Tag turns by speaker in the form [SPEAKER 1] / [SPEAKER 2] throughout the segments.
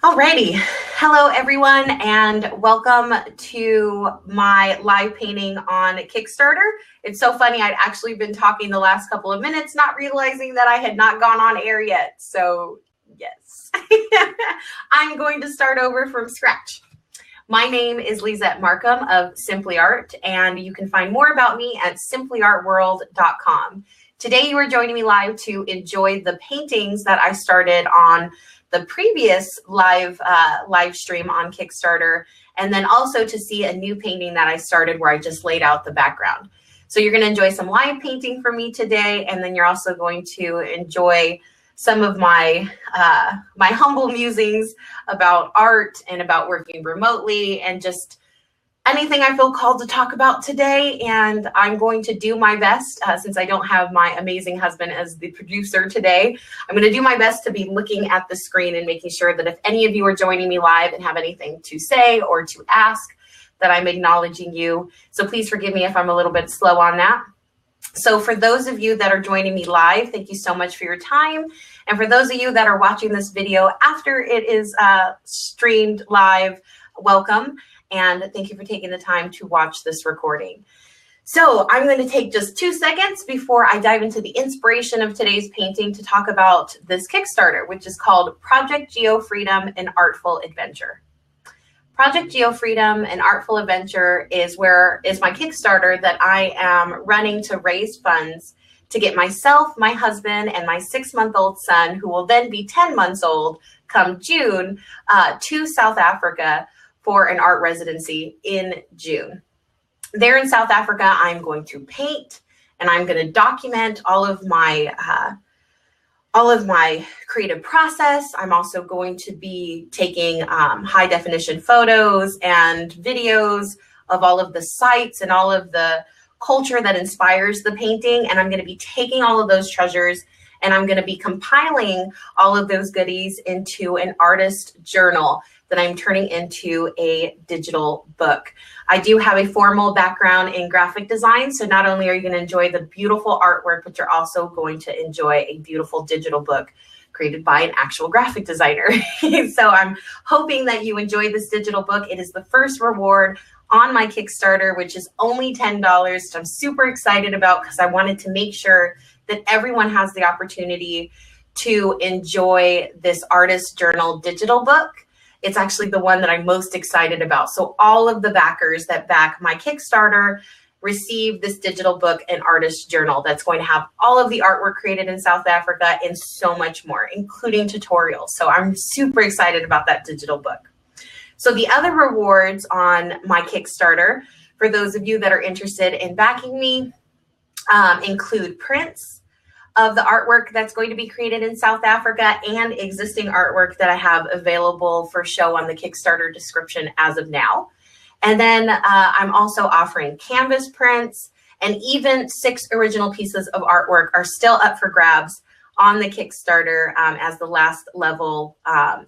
[SPEAKER 1] Alrighty, hello everyone and welcome to my live painting on Kickstarter. It's so funny, I'd actually been talking the last couple of minutes, not realizing that I had not gone on air yet. So yes, I'm going to start over from scratch. My name is Lizette Markham of Simply Art, and you can find more about me at simplyartworld.com. Today you are joining me live to enjoy the paintings that I started on the previous live stream on Kickstarter, and then also to see a new painting that I started where I just laid out the background. So you're going to enjoy some live painting from me today, and then you're also going to enjoy some of my my humble musings about art and about working remotely and just anything I feel called to talk about today. And I'm going to do my best, since I don't have my amazing husband as the producer today, I'm going to do my best to be looking at the screen and making sure that if any of you are joining me live and have anything to say or to ask, that I'm acknowledging you. So please forgive me if I'm a little bit slow on that. So for those of you that are joining me live, thank you so much for your time. And for those of you that are watching this video after it is streamed live, welcome. And thank you for taking the time to watch this recording. So I'm going to take just 2 seconds before I dive into the inspiration of today's painting to talk about this Kickstarter, which is called Project Geo Freedom: An Artful Adventure. Project Geo Freedom: An Artful Adventure is my Kickstarter that I am running to raise funds to get myself, my husband, and my 6-month-old son, who will then be 10 months old come June, to South Africa for an art residency in June. There in South Africa, I'm going to paint and I'm going to document all of my creative process. I'm also going to be taking high definition photos and videos of all of the sites and all of the culture that inspires the painting. And I'm going to be taking all of those treasures and I'm going to be compiling all of those goodies into an artist journal that I'm turning into a digital book. I do have a formal background in graphic design, so not only are you going to enjoy the beautiful artwork, but you're also going to enjoy a beautiful digital book created by an actual graphic designer. So I'm hoping that you enjoy this digital book. It is the first reward on my Kickstarter, which is only $10, which I'm super excited about because I wanted to make sure that everyone has the opportunity to enjoy this artist journal digital book. It's actually the one that I'm most excited about. So all of the backers that back my Kickstarter receive this digital book and artist journal that's going to have all of the artwork created in South Africa and so much more, including tutorials. So I'm super excited about that digital book. So the other rewards on my Kickstarter, for those of you that are interested in backing me, include prints of the artwork that's going to be created in South Africa and existing artwork that I have available for show on the Kickstarter description as of now. And then I'm also offering canvas prints, and even 6 original pieces of artwork are still up for grabs on the Kickstarter as the last level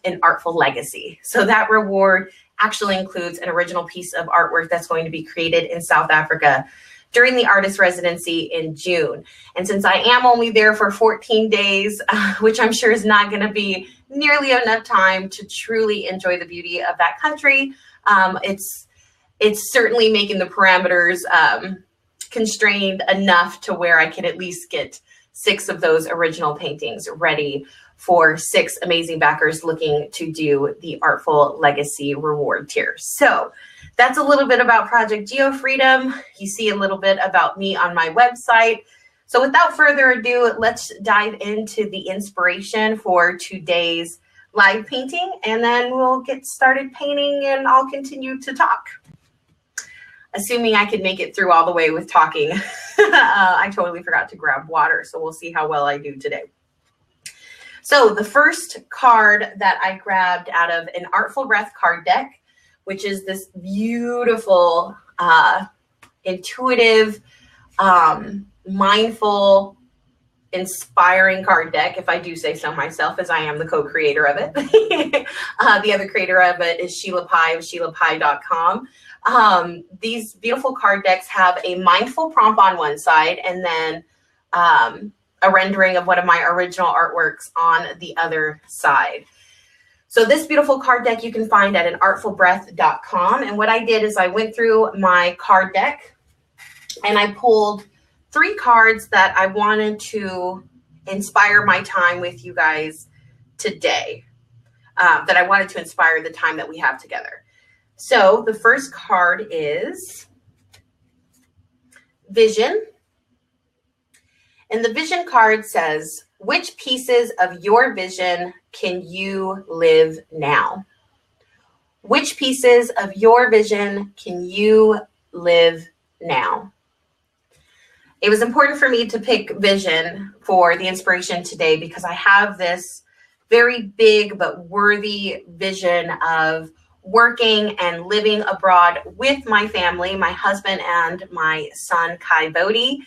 [SPEAKER 1] in Artful Legacy. So that reward actually includes an original piece of artwork that's going to be created in South Africa during the artist residency in June. And since I am only there for 14 days, which I'm sure is not going to be nearly enough time to truly enjoy the beauty of that country, it's certainly making the parameters constrained enough to where I can at least get 6 of those original paintings ready for 6 amazing backers looking to do the Artful Legacy reward tier. So that's a little bit about Project Geo Freedom. You see a little bit about me on my website. So without further ado, let's dive into the inspiration for today's live painting, and then we'll get started painting and I'll continue to talk. Assuming I could make it through all the way with talking. I totally forgot to grab water, so we'll see how well I do today. So the first card that I grabbed out of an Artful Breath card deck, which is this beautiful, intuitive, mindful, inspiring card deck, if I do say so myself, as I am the co-creator of it. The other creator of it is Sheila Pye of SheilaPye.com. These beautiful card decks have a mindful prompt on one side and then a rendering of one of my original artworks on the other side. So this beautiful card deck you can find at anartfulbreath.com. And what I did is I went through my card deck and I pulled 3 cards that I wanted to inspire my time with you guys today, that I wanted to inspire the time that we have together. So the first card is Vision. And the Vision card says, which pieces of your vision can you live now? Which pieces of your vision can you live now? It was important for me to pick vision for the inspiration today because I have this very big but worthy vision of working and living abroad with my family, my husband and my son, Kai Bodhi.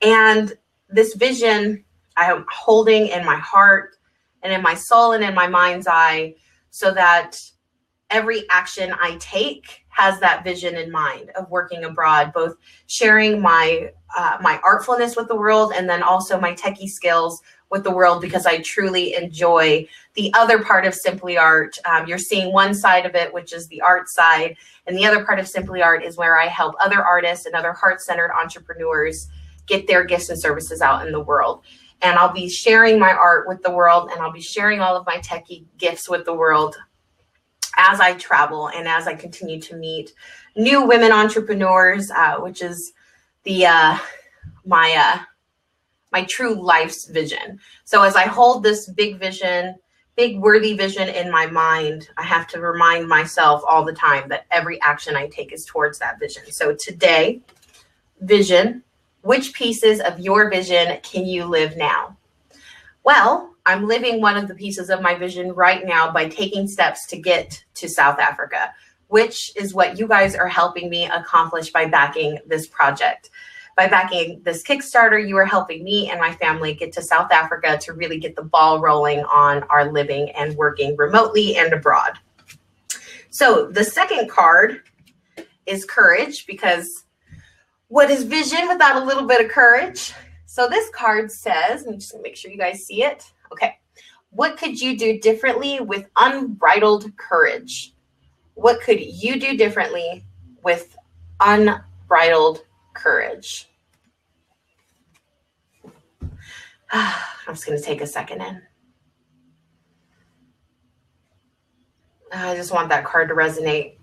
[SPEAKER 1] And this vision I am holding in my heart and in my soul and in my mind's eye so that every action I take has that vision in mind of working abroad, both sharing my artfulness with the world and then also my techie skills with the world, because I truly enjoy the other part of Simply Art. You're seeing one side of it, which is the art side, and the other part of Simply Art is where I help other artists and other heart-centered entrepreneurs get their gifts and services out in the world. And I'll be sharing my art with the world, and I'll be sharing all of my techie gifts with the world as I travel and as I continue to meet new women entrepreneurs, which is the my true life's vision. So as I hold this big vision, big worthy vision in my mind, I have to remind myself all the time that every action I take is towards that vision. So today, vision, which pieces of your vision can you live now? Well, I'm living one of the pieces of my vision right now by taking steps to get to South Africa, which is what you guys are helping me accomplish by backing this project. By backing this Kickstarter, you are helping me and my family get to South Africa to really get the ball rolling on our living and working remotely and abroad. So the second card is courage, because what is vision without a little bit of courage? So this card says, I'm just gonna make sure you guys see it. Okay, what could you do differently with unbridled courage? What could you do differently with unbridled courage? I'm just going to take a second in. I just want that card to resonate.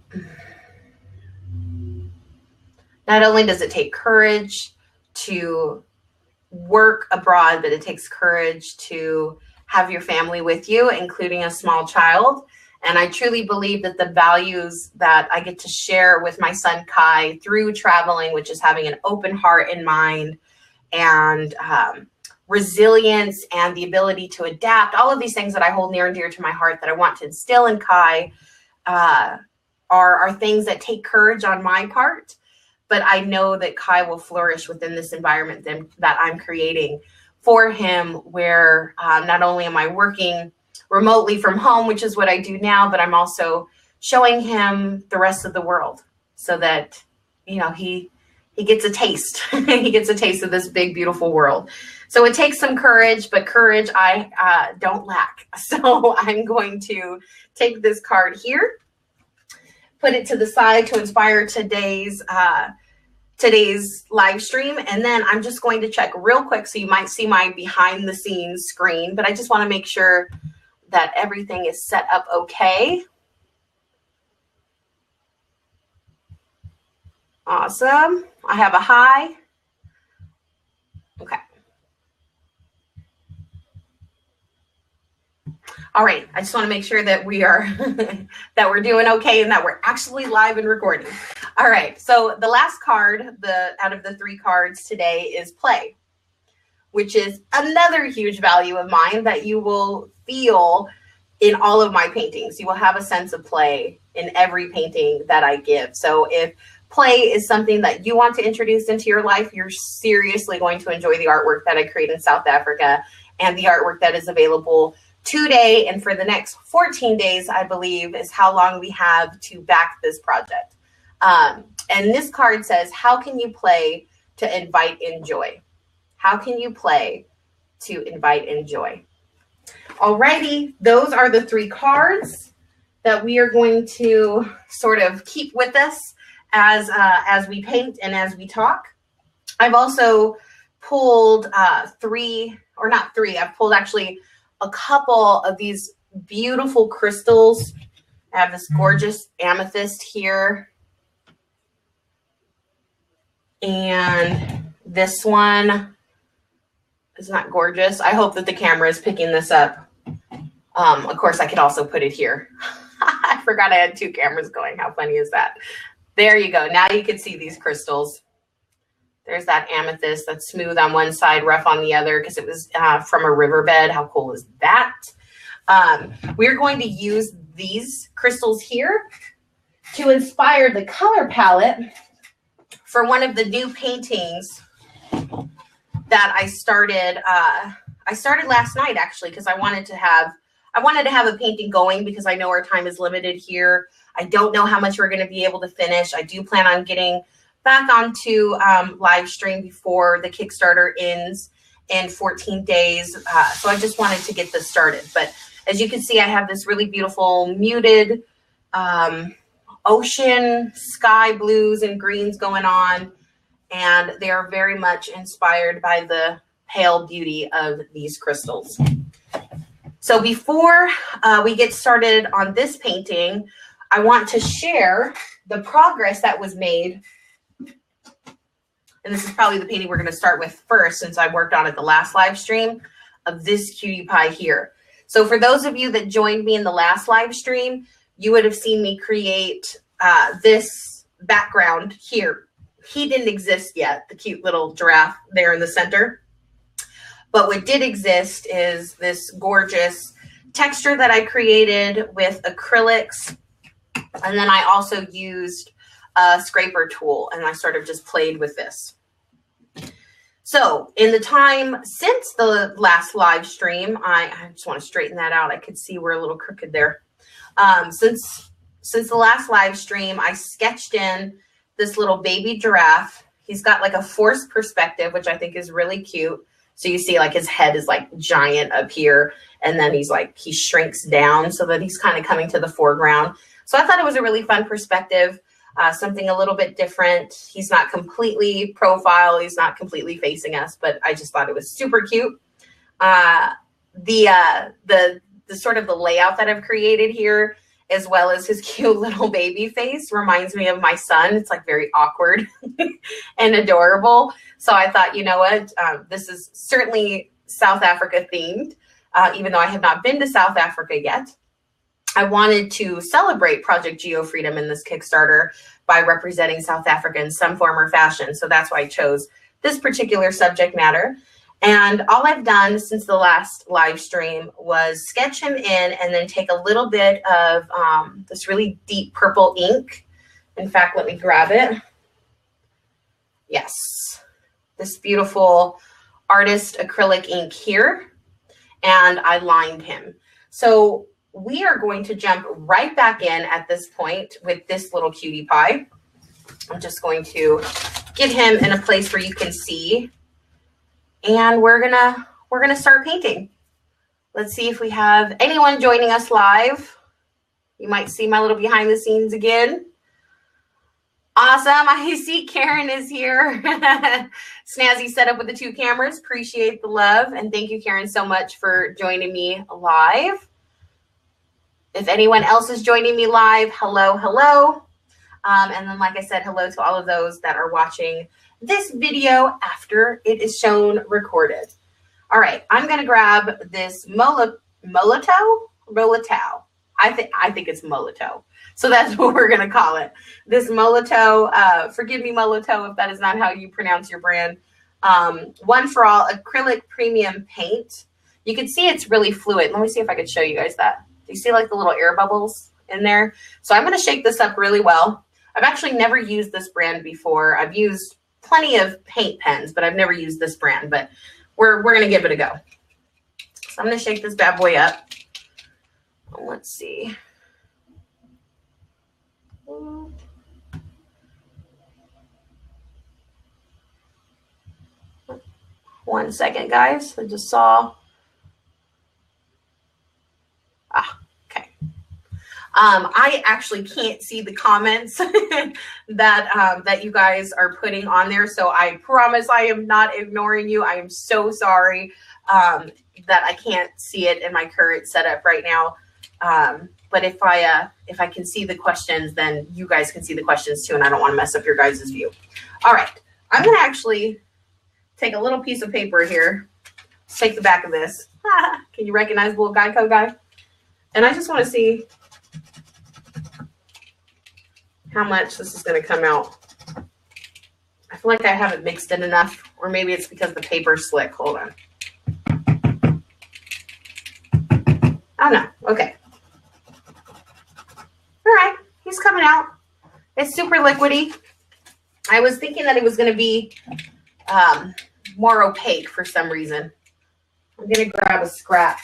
[SPEAKER 1] Not only does it take courage to work abroad, but it takes courage to have your family with you, including a small child. And I truly believe that the values that I get to share with my son Kai through traveling, which is having an open heart and mind, and resilience and the ability to adapt, all of these things that I hold near and dear to my heart that I want to instill in Kai are things that take courage on my part. But I know that Kai will flourish within this environment that I'm creating for him, where not only am I working remotely from home, which is what I do now, but I'm also showing him the rest of the world so that, you know, he gets a taste. He gets a taste of this big, beautiful world. So it takes some courage, but courage I don't lack. So I'm going to take this card here, put it to the side to inspire today's live stream. And then I'm just going to check real quick. So you might see my behind the scenes screen, but I just want to make sure that everything is set up okay. Awesome. I have a hi. Okay. All right. I just want to make sure that we are that we're doing okay and that we're actually live and recording. All right. So the last card, out of the 3 cards today, is play, which is another huge value of mine that you will feel in all of my paintings. You will have a sense of play in every painting that I give. So if play is something that you want to introduce into your life, you're seriously going to enjoy the artwork that I create in South Africa and the artwork that is available today and for the next 14 days, I believe, is how long we have to back this project. And this card says, how can you play to invite in joy? How can you play to invite in joy? Alrighty, those are the 3 cards that we are going to sort of keep with us as we paint and as we talk. I've also pulled 3, or not 3, I've pulled actually a couple of these beautiful crystals. I have this gorgeous amethyst here. And this one is not gorgeous. I hope that the camera is picking this up. Of course, I could also put it here. I forgot I had 2 cameras going. How funny is that? There you go. Now you can see these crystals. There's that amethyst that's smooth on one side, rough on the other, because it was from a riverbed. How cool is that? We're going to use these crystals here to inspire the color palette for one of the new paintings that I started. I started last night, actually, because I wanted to have a painting going, because I know our time is limited here. I don't know how much we're going to be able to finish. I do plan on getting back onto live stream before the Kickstarter ends in 14 days. So I just wanted to get this started. But as you can see, I have this really beautiful muted ocean, sky blues and greens going on. And they are very much inspired by the pale beauty of these crystals. So before we get started on this painting, I want to share the progress that was made. And this is probably the painting we're going to start with first, since I worked on it the last live stream, of this cutie pie here. So for those of you that joined me in the last live stream, you would have seen me create this background here. He didn't exist yet, the cute little giraffe there in the center. But what did exist is this gorgeous texture that I created with acrylics. And then I also used a scraper tool, and I sort of just played with this. So in the time since the last live stream, I just want to straighten that out. I could see we're a little crooked there. Since the last live stream, I sketched in this little baby giraffe. He's got like a forced perspective, which I think is really cute. So you see like his head is like giant up here, and then he shrinks down so that he's kind of coming to the foreground. So I thought it was a really fun perspective, something a little bit different. He's not completely profile. He's not completely facing us, but I just thought it was super cute. The sort of the layout that I've created here, as well as his cute little baby face, reminds me of my son. It's like very awkward and adorable. So I thought, you know what, this is certainly South Africa themed, even though I have not been to South Africa yet. I wanted to celebrate Project Geo Freedom in this Kickstarter by representing South Africa in some form or fashion. So that's why I chose this particular subject matter. And all I've done since the last live stream was sketch him in and then take a little bit of this really deep purple ink. In fact, let me grab it. Yes, this beautiful artist acrylic ink here. And I lined him. So we are going to jump right back in at this point with this little cutie pie. I'm just going to get him in a place where you can see. And we're gonna start painting. Let's see if we have anyone joining us live. You might see my little behind the scenes again. Awesome. I see Karen is here. Snazzy setup with the 2 cameras. Appreciate the love. And thank you, Karen, so much for joining me live. If anyone else is joining me live, hello, hello. And then, like I said, hello to all of those that are watching this video after it is shown recorded. All right, I'm going to grab this Molotow. I think it's Molotow. So that's what we're going to call it. This Molotow, forgive me, Molotow, if that is not how you pronounce your brand. One for All acrylic premium paint. You can see it's really fluid. Let me see if I could show you guys that. Do you see like the little air bubbles in there? So I'm going to shake this up really well. I've actually never used this brand before. I've used plenty of paint pens, but I've never used this brand, but we're going to give it a go. So I'm going to shake this bad boy up. Let's see. One second, guys. I just saw I actually can't see the comments that you guys are putting on there. So I promise I am not ignoring you. I am so sorry that I can't see it in my current setup right now. But if I can see the questions, then you guys can see the questions too, and I don't want to mess up your guys' view. All right, I'm gonna actually take a little piece of paper here. Let's take the back of this. Can you recognize the little Geico guy? And I just want to see how much this is going to come out. I feel like I haven't mixed it enough, or maybe it's because the paper's slick. Hold on. Oh no. Okay. All right. He's coming out. It's super liquidy. I was thinking that it was going to be more opaque for some reason. I'm going to grab a scrap.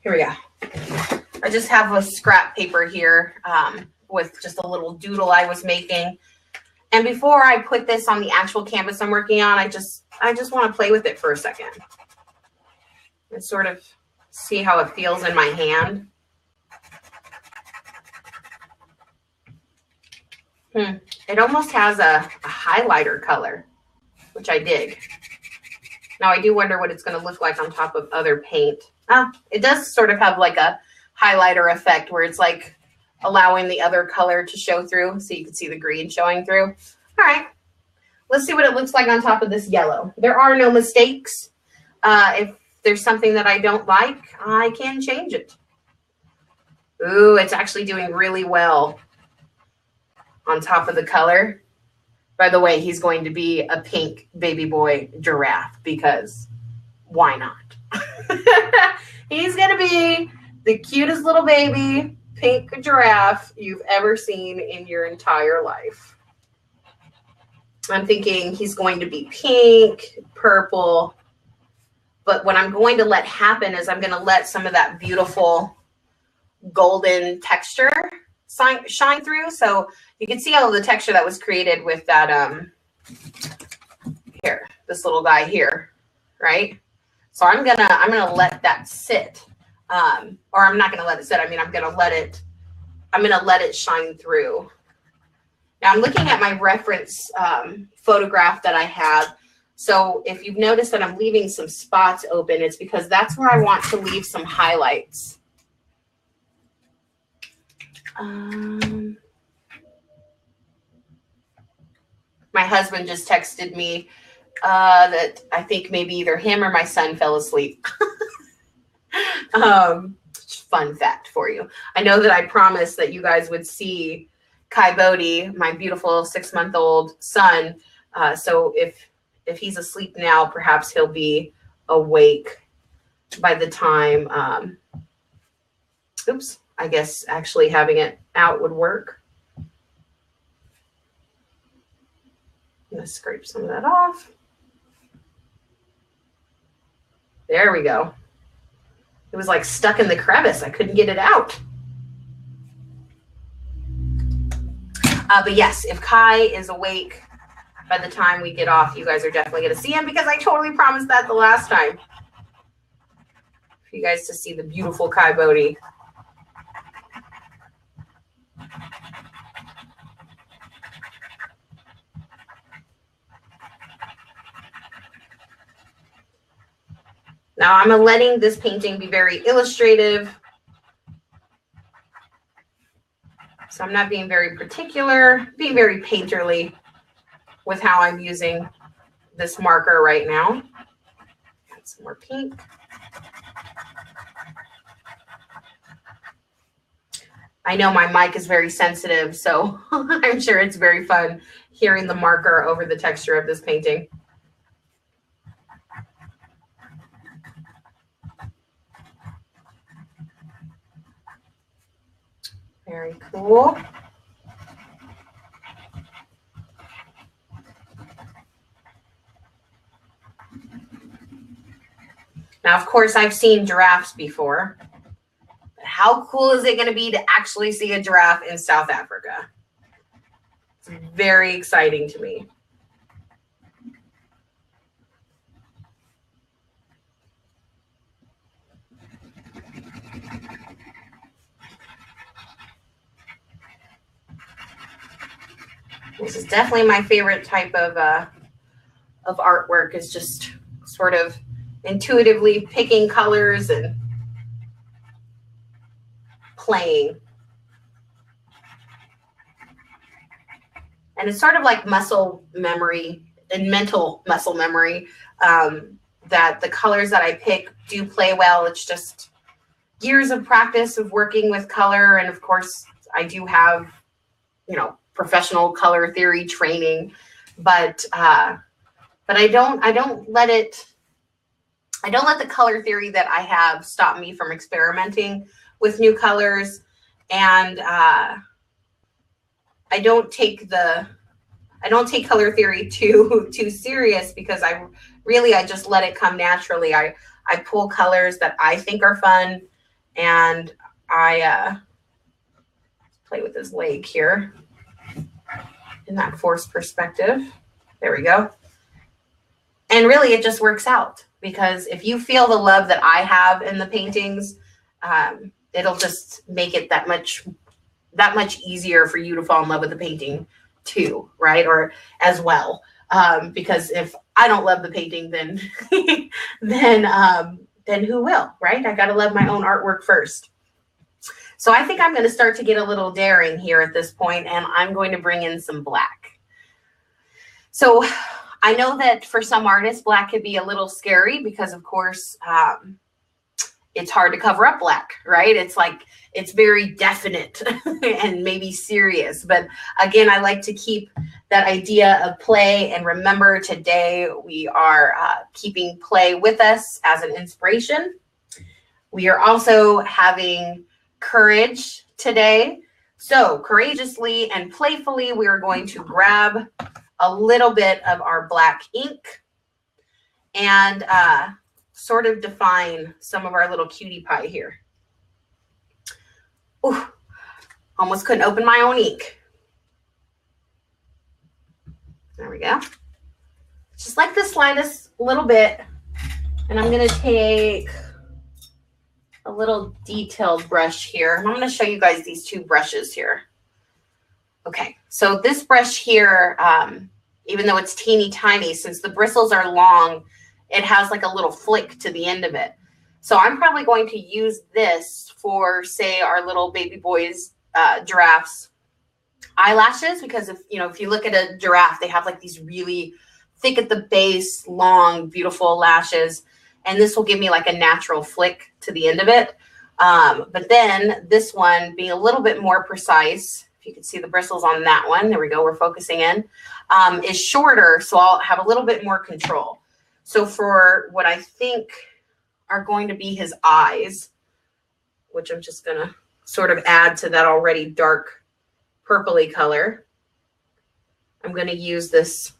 [SPEAKER 1] Here we go. I just have a scrap paper here with just a little doodle I was making. And before I put this on the actual canvas I'm working on, I just want to play with it for a second and sort of see how it feels in my hand. It almost has a highlighter color, which I dig. Now I do wonder what it's going to look like on top of other paint. It does sort of have like a highlighter effect where it's like allowing the other color to show through, so you can see the green showing through. All right, let's see what it looks like on top of this yellow. There are no mistakes. If there's something that I don't like, I can change it. Ooh, it's actually doing really well on top of the color. By the way, he's going to be a pink baby boy giraffe because why not? He's going to be the cutest little baby pink giraffe you've ever seen in your entire life. I'm thinking he's going to be pink, purple, but what I'm going to let happen is I'm going to let some of that beautiful golden texture shine through. So you can see all of the texture that was created with that, here, this little guy here, right? So I'm gonna let that sit, or I'm not gonna let it sit. I mean, I'm gonna let it shine through. Now I'm looking at my reference photograph that I have. So if you've noticed that I'm leaving some spots open, it's because that's where I want to leave some highlights. My husband just texted me that I think maybe either him or my son fell asleep. Fun fact for you. I know that I promised that you guys would see Kai Bodhi, my beautiful 6-month-old son. So if he's asleep now, perhaps he'll be awake by the time, oops, I guess actually having it out would work. I'm gonna scrape some of that off. There we go. It was like stuck in the crevice. I couldn't get it out. But yes, if Kai is awake by the time we get off, you guys are definitely going to see him because I totally promised that the last time. For you guys to see the beautiful Kai Bodhi. Now I'm letting this painting be very illustrative. So I'm not being very particular, being very painterly with how I'm using this marker right now. Add some more pink. I know my mic is very sensitive, so I'm sure it's very fun hearing the marker over the texture of this painting. Very cool. Now, of course, I've seen giraffes before. But how cool is it going to be to actually see a giraffe in South Africa? It's very exciting to me. This is definitely my favorite type of artwork, is just sort of intuitively picking colors and playing. And it's sort of like muscle memory and mental muscle memory, that the colors that I pick do play well. It's just years of practice of working with color. And of course, I do have, professional color theory training, but I don't let the color theory that I have stop me from experimenting with new colors. And I don't take color theory too serious, because I just let it come naturally. I pull colors that I think are fun, and I play with his leg here in that forced perspective. There we go. And really, it just works out, because if you feel the love that I have in the paintings, it'll just make it that much easier for you to fall in love with the painting too, right? Or as well. Because if I don't love the painting, then then who will, right? I got to love my own artwork first. So I think I'm going to start to get a little daring here at this point, and I'm going to bring in some black. So I know that for some artists, black could be a little scary, because of course, it's hard to cover up black, right? It's very definite and maybe serious. But again, I like to keep that idea of play. And remember, today we are keeping play with us as an inspiration. We are also having courage today. So courageously and playfully, we are going to grab a little bit of our black ink and sort of define some of our little cutie pie here. Ooh, almost couldn't open my own ink. There we go. Just like the slightest little bit. And I'm going to take a little detailed brush here. I'm going to show you guys these two brushes here. Okay, so this brush here, even though it's teeny tiny, since the bristles are long, it has like a little flick to the end of it. So I'm probably going to use this for, say, our little baby boys, giraffes, eyelashes, because if you look at a giraffe, they have like these really thick at the base, long, beautiful lashes. And this will give me like a natural flick to the end of it. But then this one, being a little bit more precise, if you can see the bristles on that one, there we go, we're focusing in, is shorter. So I'll have a little bit more control. So for what I think are going to be his eyes, which I'm just going to sort of add to that already dark purpley color, I'm going to use this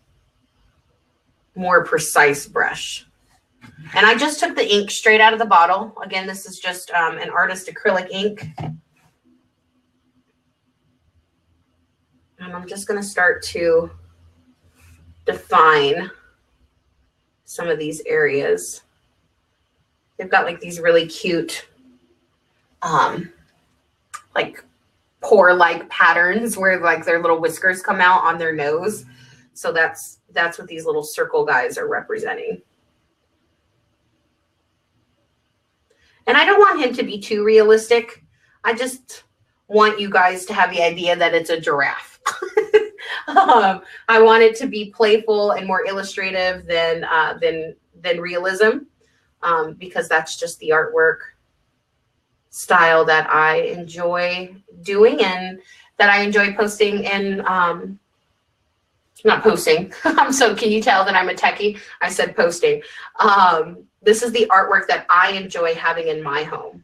[SPEAKER 1] more precise brush. And I just took the ink straight out of the bottle. Again, this is just an artist acrylic ink. And I'm just going to start to define some of these areas. They've got like these really cute, like pore-like patterns where like their little whiskers come out on their nose. So that's what these little circle guys are representing. And I don't want him to be too realistic. I just want you guys to have the idea that it's a giraffe. I want it to be playful and more illustrative than realism, because that's just the artwork style that I enjoy doing and that I enjoy posting in, not posting. So can you tell that I'm a techie? I said posting. This is the artwork that I enjoy having in my home,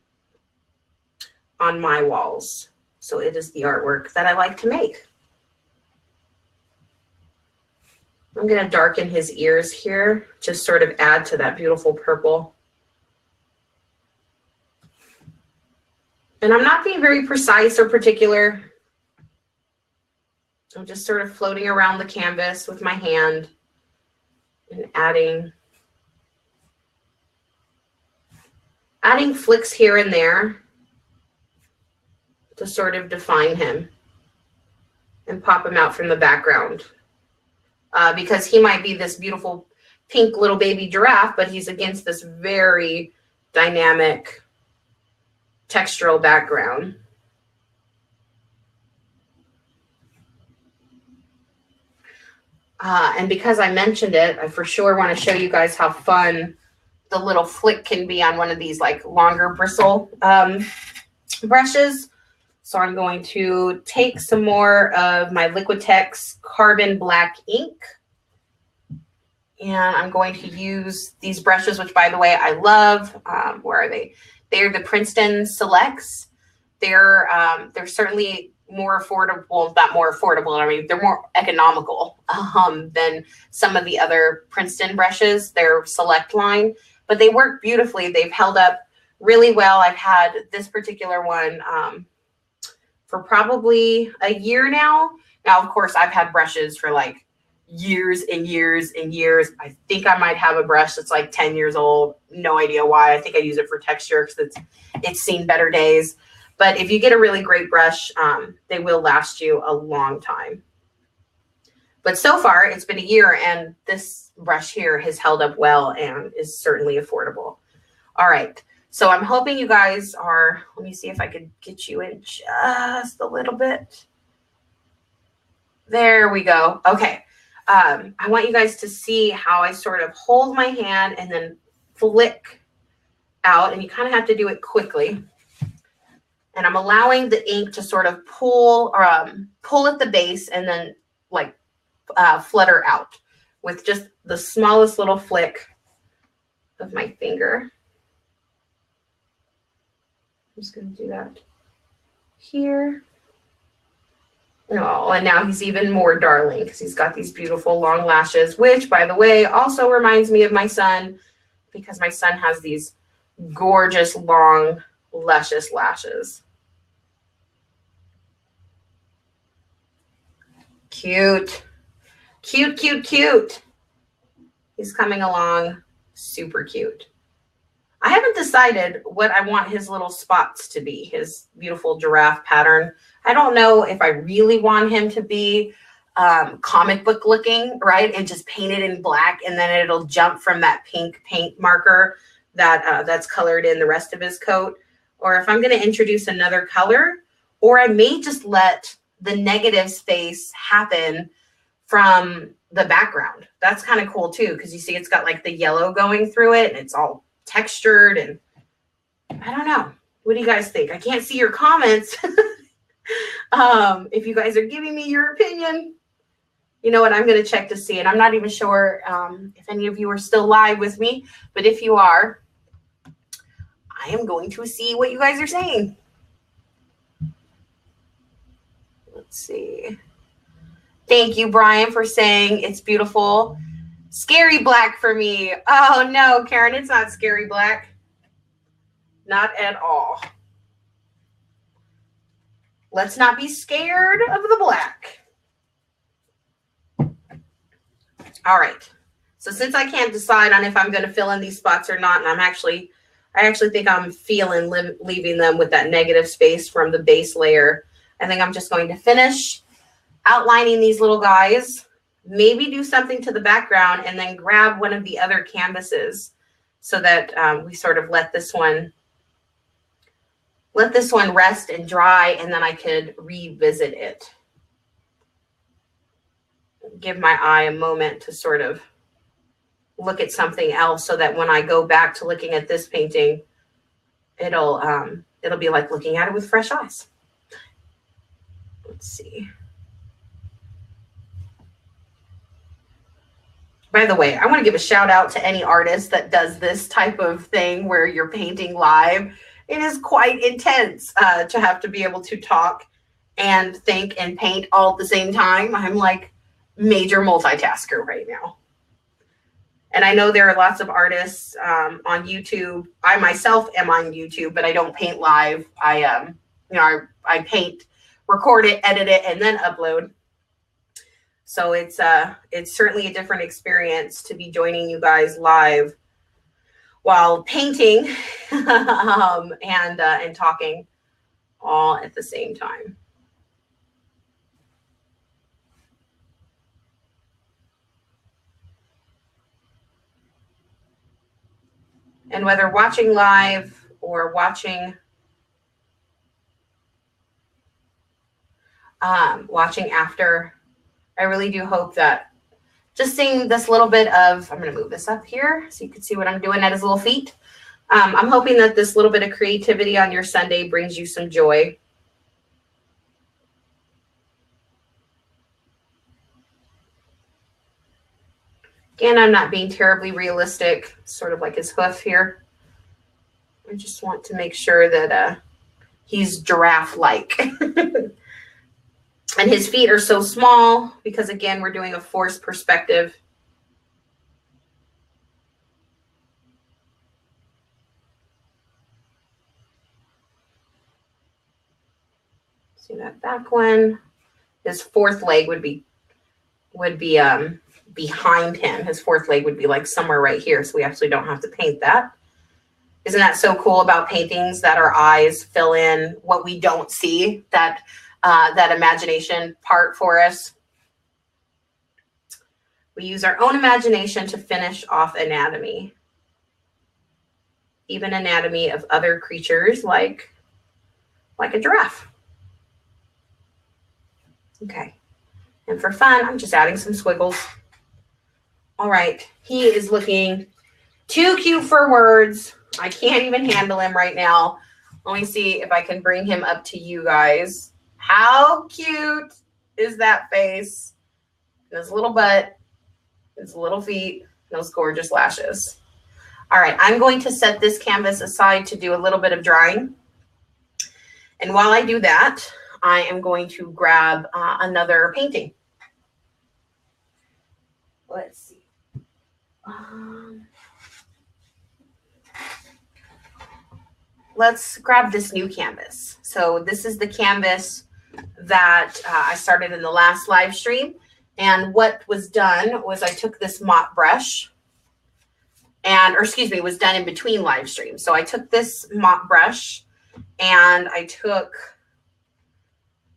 [SPEAKER 1] on my walls. So it is the artwork that I like to make. I'm going to darken his ears here, just sort of add to that beautiful purple. And I'm not being very precise or particular. I'm just sort of floating around the canvas with my hand and adding flicks here and there to sort of define him. and pop him out from the background. Because he might be this beautiful pink little baby giraffe, but he's against this very dynamic textural background. And because I mentioned it, I for sure want to show you guys how fun the little flick can be on one of these like longer bristle brushes. So I'm going to take some more of my Liquitex Carbon Black ink. And I'm going to use these brushes, which by the way, I love. Where are they? They're the Princeton Selects. They're certainly more affordable, well, not more affordable. I mean, they're more economical than some of the other Princeton brushes, their Select line, but they work beautifully. They've held up really well. I've had this particular one for probably a year now. Now, of course, I've had brushes for like years and years and years. I think I might have a brush that's like 10 years old. No idea why. I think I use it for texture because it's seen better days. But if you get a really great brush, they will last you a long time. But so far, it's been a year, and this brush here has held up well and is certainly affordable. All right. So I'm hoping you guys are, let me see if I could get you in just a little bit. There we go. Okay. I want you guys to see how I sort of hold my hand and then flick out, and you kind of have to do it quickly. And I'm allowing the ink to sort of pull at the base and then like flutter out with just the smallest little flick of my finger. I'm just going to do that here. Oh, and now he's even more darling because he's got these beautiful long lashes, which, by the way, also reminds me of my son because my son has these gorgeous, long, luscious lashes. Cute. Cute, cute, cute. He's coming along super cute. I haven't decided what I want his little spots to be, his beautiful giraffe pattern. I don't know if I really want him to be comic book looking, right? And just painted in black, and then it'll jump from that pink paint marker that that's colored in the rest of his coat. Or if I'm going to introduce another color, or I may just let the negative space happen from the background. That's kind of cool too, because you see it's got like the yellow going through it and it's all textured, and I don't know. What do you guys think? I can't see your comments. If you guys are giving me your opinion, you know what, I'm going to check to see. And I'm not even sure if any of you are still live with me, but if you are, I am going to see what you guys are saying. Let's see. Thank you, Brian, for saying it's beautiful. Scary black for me. Oh, no, Karen, it's not scary black. Not at all. Let's not be scared of the black. All right. So since I can't decide on if I'm going to fill in these spots or not, and I actually think I'm feeling leaving them with that negative space from the base layer, I think I'm just going to finish outlining these little guys, maybe do something to the background, and then grab one of the other canvases so that we sort of let this one rest and dry, and then I could revisit it. Give my eye a moment to sort of look at something else so that when I go back to looking at this painting, it'll be like looking at it with fresh eyes. Let's see. By the way, I want to give a shout out to any artist that does this type of thing where you're painting live. It is quite intense to have to be able to talk and think and paint all at the same time. I'm like major multitasker right now. And I know there are lots of artists on YouTube. I myself am on YouTube, but I don't paint live. I paint, record it, edit it, and then upload. So it's certainly a different experience to be joining you guys live while painting and talking all at the same time. And whether watching live or watching after, I really do hope that just seeing this little bit of, I'm going to move this up here so you can see what I'm doing at his little feet. I'm hoping that this little bit of creativity on your Sunday brings you some joy. Again, I'm not being terribly realistic, sort of like his hoof here. I just want to make sure that he's giraffe-like. And his feet are so small because, again, we're doing a forced perspective. See that back one? His fourth leg would be behind him. His fourth leg would be like somewhere right here, so we actually don't have to paint that. Isn't that so cool about paintings, that our eyes fill in what we don't see, that imagination part for us? We use our own imagination to finish off anatomy, even anatomy of other creatures like a giraffe. Okay, and for fun, I'm just adding some squiggles. All right, he is looking too cute for words. I can't even handle him right now. Let me see if I can bring him up to you guys. How cute is that face? His little butt, his little feet, those gorgeous lashes. All right, I'm going to set this canvas aside to do a little bit of drying. And while I do that, I am going to grab another painting. Let's see. Let's grab this new canvas. So this is the canvas that I started in the last live stream. And what was done was I took this mop brush it was done in between live streams. So I took this mop brush and I took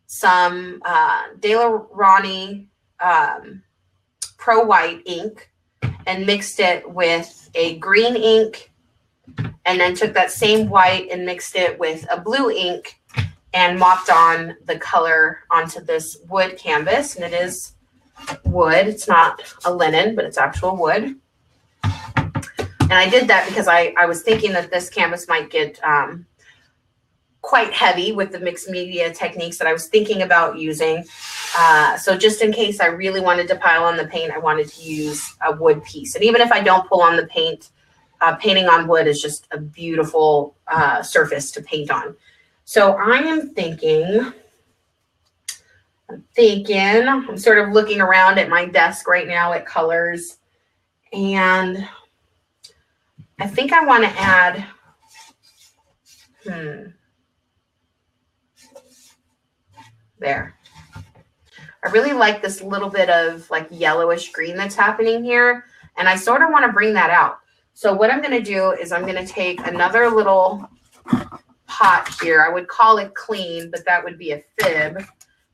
[SPEAKER 1] some De La Rani Pro White ink and mixed it with a green ink, and then took that same white and mixed it with a blue ink and mopped on the color onto this wood canvas. And it is wood. It's not a linen, but it's actual wood. And I did that because I was thinking that this canvas might get quite heavy with the mixed media techniques that I was thinking about using. So just in case I really wanted to pile on the paint, I wanted to use a wood piece. And even if I don't pull on the paint, painting on wood is just a beautiful surface to paint on. So I'm sort of looking around at my desk right now at colors, and I think I want to add, there. I really like this little bit of like yellowish green that's happening here, and I sort of want to bring that out. So what I'm going to do is I'm going to take another little pot here. I would call it clean, but that would be a fib.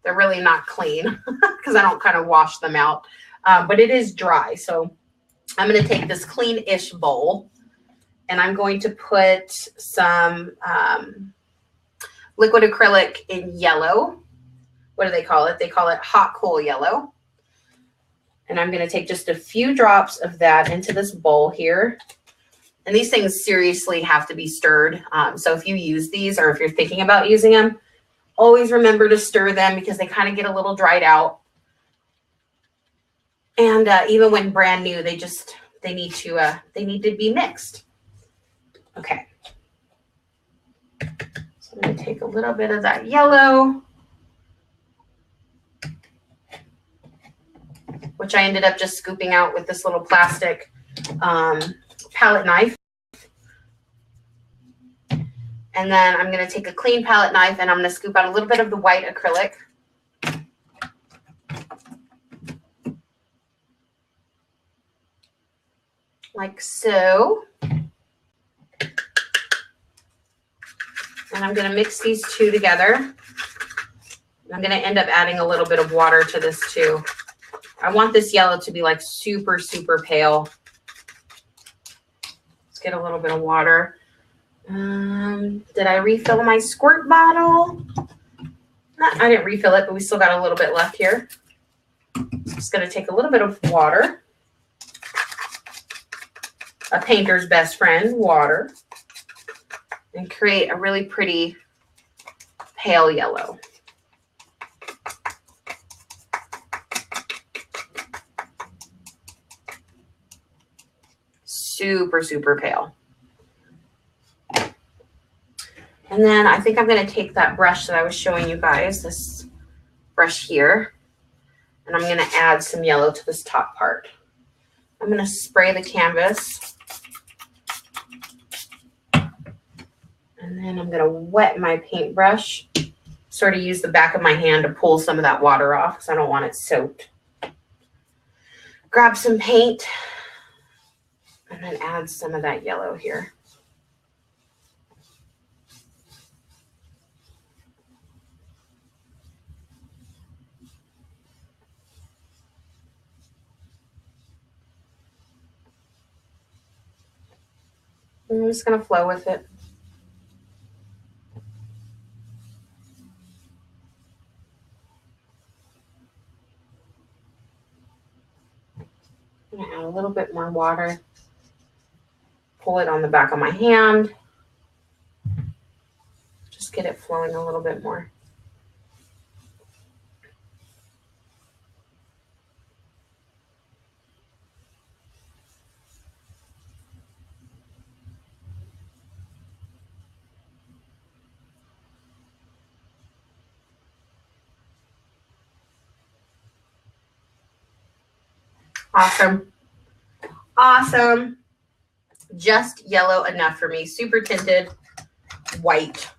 [SPEAKER 1] They're really not clean because I don't kind of wash them out, but it is dry. So I'm going to take this clean-ish bowl, and I'm going to put some liquid acrylic in yellow. What do they call it? They call it hot coal yellow. And I'm going to take just a few drops of that into this bowl here. And these things seriously have to be stirred. So if you use these, or if you're thinking about using them, always remember to stir them because they kind of get a little dried out. And even when brand new, they need to be mixed. Okay. So I'm going to take a little bit of that yellow, which I ended up just scooping out with this little plastic palette knife. And then I'm going to take a clean palette knife and I'm going to scoop out a little bit of the white acrylic. Like so. And I'm going to mix these two together. I'm going to end up adding a little bit of water to this too. I want this yellow to be like super, super pale. It's Just get a little bit of water. Did I refill my squirt bottle? I didn't refill it, but we still got a little bit left here. Just going to take a little bit of water. A painter's best friend, water. And create a really pretty pale yellow. Super, super pale. And then I think I'm going to take that brush that I was showing you guys, this brush here, and I'm going to add some yellow to this top part. I'm going to spray the canvas. And then I'm going to wet my paintbrush, sort of use the back of my hand to pull some of that water off because I don't want it soaked. Grab some paint and then add some of that yellow here. I'm just going to flow with it. I'm going to add a little bit more water. Pull it on the back of my hand. Just get it flowing a little bit more. Awesome. Awesome. Just yellow enough for me. Super tinted white.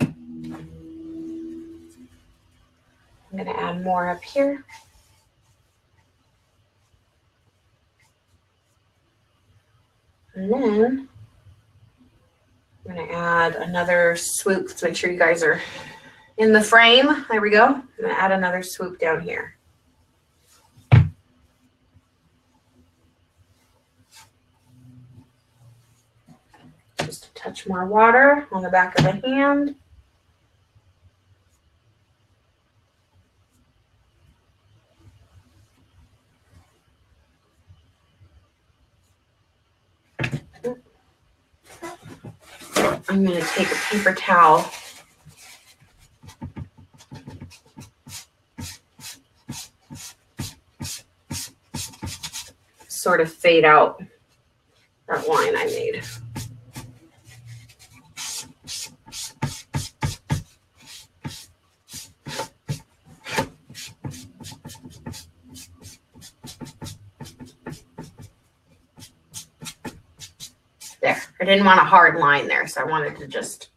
[SPEAKER 1] I'm going to add more up here. And then I'm going to add another swoop. Let's make sure you guys are in the frame. There we go. I'm going to add another swoop down here. Just a touch more water on the back of the hand. I'm going to take a paper towel. Sort of fade out that line I made. There. I didn't want a hard line there, so I wanted to just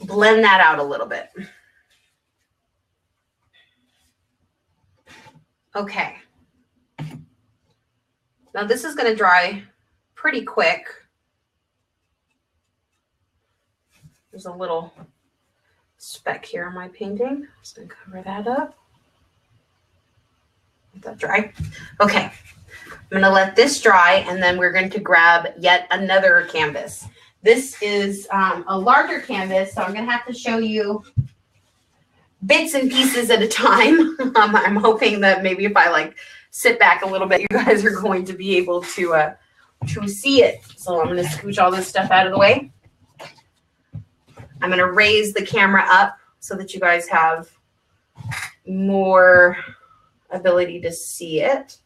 [SPEAKER 1] blend that out a little bit. Okay. Now this is going to dry pretty quick. There's a little speck here on my painting. Just going to cover that up. Let that dry. Okay. I'm going to let this dry, and then we're going to grab yet another canvas. This is a larger canvas, so I'm going to have to show you bits and pieces at a time. I'm hoping that maybe if I sit back a little bit, you guys are going to be able to see it. So I'm going to scooch all this stuff out of the way. I'm going to raise the camera up so that you guys have more ability to see it.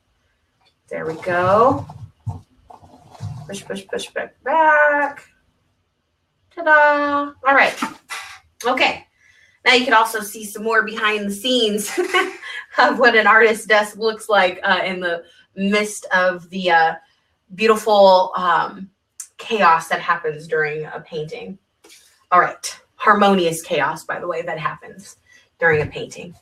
[SPEAKER 1] There we go. Push, push, push back, back. Ta-da. All right. Okay. Now you can also see some more behind the scenes of what an artist's desk looks like in the midst of the beautiful chaos that happens during a painting. All right. Harmonious chaos, by the way, that happens during a painting.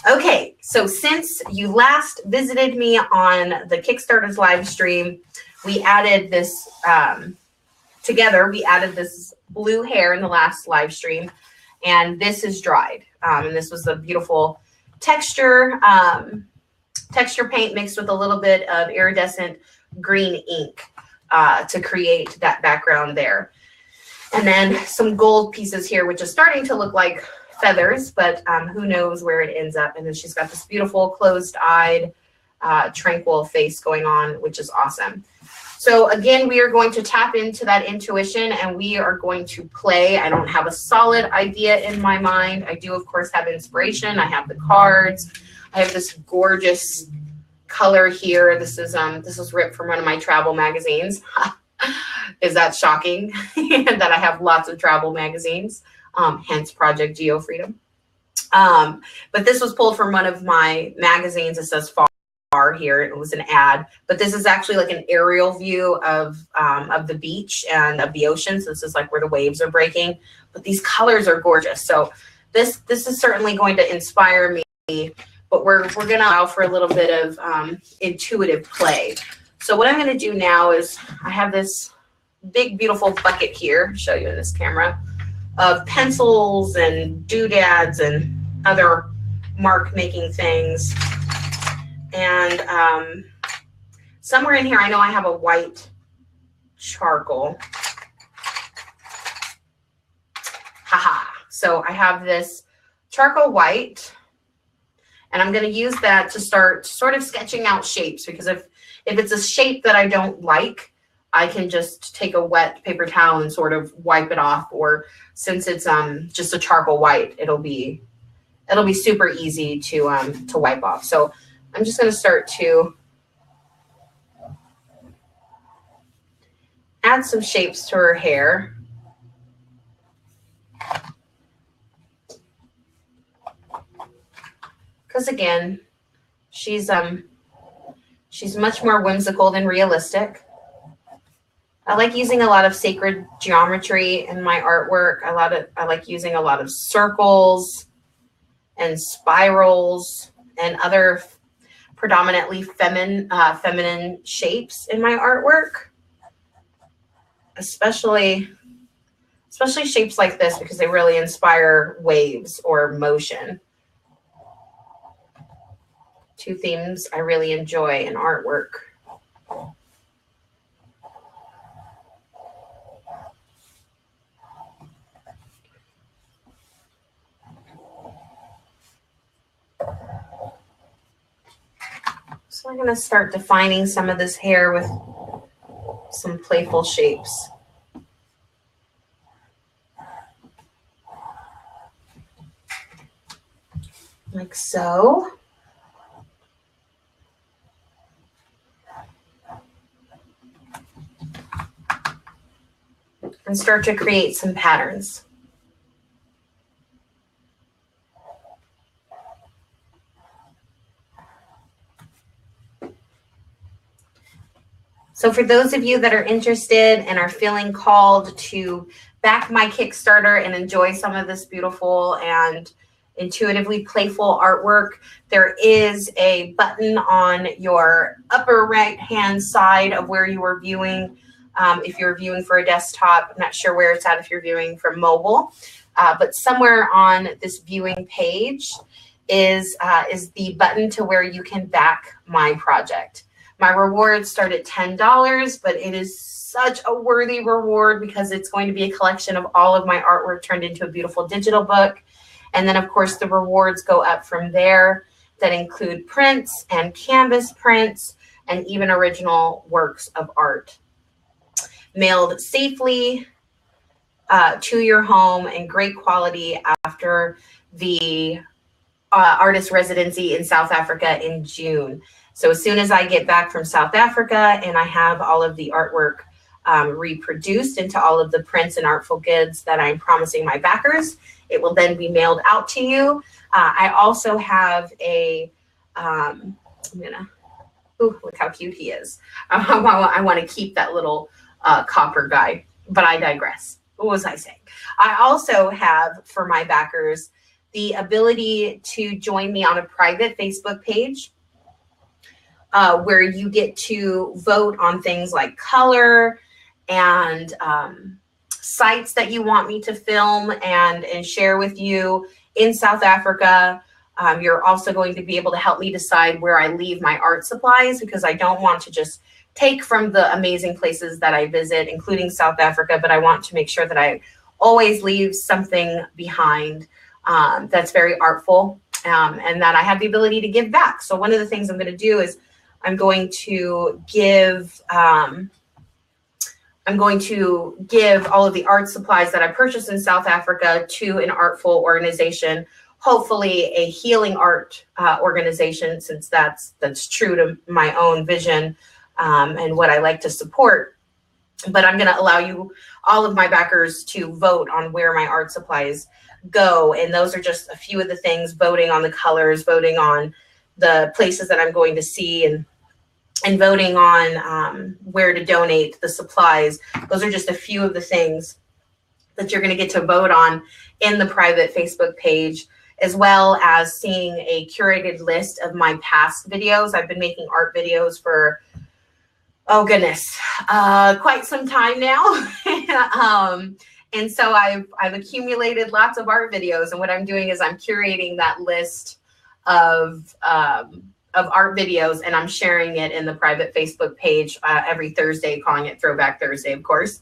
[SPEAKER 1] Okay, so since you last visited me on the Kickstarter's live stream, we added this together. We added this blue hair in the last live stream, and this is dried. And this was a beautiful texture texture paint mixed with a little bit of iridescent green ink to create that background there. And then some gold pieces here, which is starting to look like feathers, but who knows where it ends up. And then she's got this beautiful closed-eyed, tranquil face going on, which is awesome. So again, we are going to tap into that intuition and we are going to play. I don't have a solid idea in my mind. I do, of course, have inspiration. I have the cards. I have this gorgeous color here. This is ripped from one of my travel magazines. Is that shocking? That I have lots of travel magazines, hence Project Geo Freedom. But this was pulled from one of my magazines. It says Far here. It was an ad, but this is actually like an aerial view of the beach and of the ocean. So this is like where the waves are breaking, but these colors are gorgeous. So this is certainly going to inspire me, but we're going to allow for a little bit of intuitive play. So what I'm going to do now is I have this big, beautiful bucket here, show you in this camera, of pencils and doodads and other mark making things. And somewhere in here, I know I have a white charcoal. Haha. So I have this charcoal white, and I'm going to use that to start sort of sketching out shapes, because if it's a shape that I don't like, I can just take a wet paper towel and sort of wipe it off. Or since it's just a charcoal white, it'll be super easy to wipe off. So I'm just going to start to add some shapes to her hair. Because again, she's much more whimsical than realistic. I like using a lot of sacred geometry in my artwork. I like using a lot of circles and spirals and other predominantly feminine shapes in my artwork, especially shapes like this, because they really inspire waves or motion. Two themes I really enjoy in artwork. So I'm going to start defining some of this hair with some playful shapes. Like so. And start to create some patterns. So for those of you that are interested and are feeling called to back my Kickstarter and enjoy some of this beautiful and intuitively playful artwork, there is a button on your upper right-hand side of where you are viewing. If you're viewing for a desktop, I'm not sure where it's at if you're viewing from mobile, but somewhere on this viewing page is the button to where you can back my project. My rewards start at $10, but it is such a worthy reward because it's going to be a collection of all of my artwork turned into a beautiful digital book. And then, of course, the rewards go up from there that include prints and canvas prints and even original works of art, mailed safely to your home in great quality after the artist residency in South Africa in June. So as soon as I get back from South Africa and I have all of the artwork reproduced into all of the prints and artful goods that I'm promising my backers, it will then be mailed out to you. I also have a, ooh, look how cute he is. I want to keep that little copper guy, but I digress. What was I saying? I also have for my backers the ability to join me on a private Facebook page where you get to vote on things like color and sites that you want me to film and share with you in South Africa. You're also going to be able to help me decide where I leave my art supplies, because I don't want to just take from the amazing places that I visit, including South Africa, but I want to make sure that I always leave something behind that's very artful, and that I have the ability to give back. So one of the things I'm going to do is I'm going to give all of the art supplies that I purchased in South Africa to an artful organization, hopefully a healing art organization, since that's true to my own vision and what I like to support. But I'm going to allow you, all of my backers, to vote on where my art supplies go. And those are just a few of the things: voting on the colors, voting on the places that I'm going to see, and voting on where to donate the supplies. Those are just a few of the things that you're going to get to vote on in the private Facebook page, as well as seeing a curated list of my past videos. I've been making art videos for, oh goodness, quite some time now. And so I've accumulated lots of art videos, and what I'm doing is I'm curating that list of art videos, and I'm sharing it in the private Facebook page every Thursday, calling it Throwback Thursday, of course.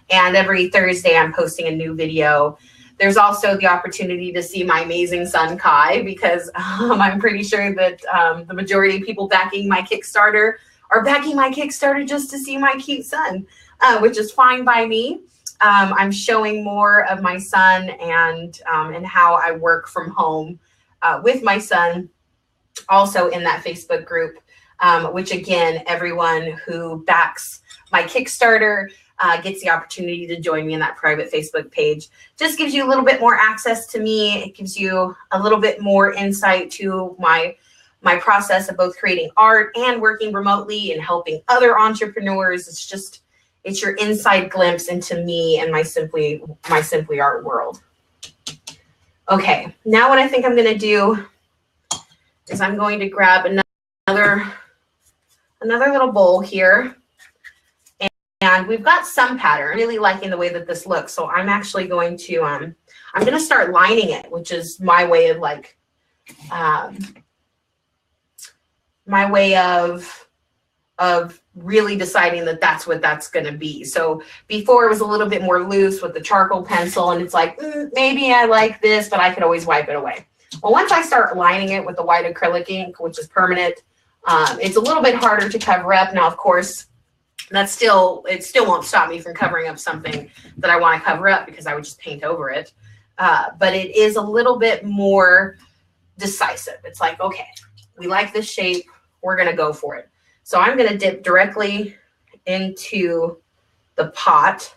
[SPEAKER 1] And every Thursday I'm posting a new video. There's also the opportunity to see my amazing son, Kai, because I'm pretty sure that the majority of people backing my Kickstarter are backing my Kickstarter just to see my cute son, which is fine by me. I'm showing more of my son and how I work from home with my son, also in that Facebook group, which again, everyone who backs my Kickstarter gets the opportunity to join me in that private Facebook page. Just gives you a little bit more access to me. It gives you a little bit more insight to my process of both creating art and working remotely and helping other entrepreneurs. It's your inside glimpse into me and my Simply Art world. Okay, now what I think I'm going to do is I'm going to grab another little bowl here. And we've got some pattern. I'm really liking the way that this looks. So I'm actually going to, I'm going to start lining it, which is my way of like, my way of really deciding that that's what that's going to be. So before it was a little bit more loose with the charcoal pencil, and it's like, maybe I like this, but I could always wipe it away. Well, once I start lining it with the white acrylic ink, which is permanent, it's a little bit harder to cover up. Now, of course, it still won't stop me from covering up something that I want to cover up, because I would just paint over it. But it is a little bit more decisive. It's like, okay, we like this shape, we're going to go for it. So I'm going to dip directly into the pot,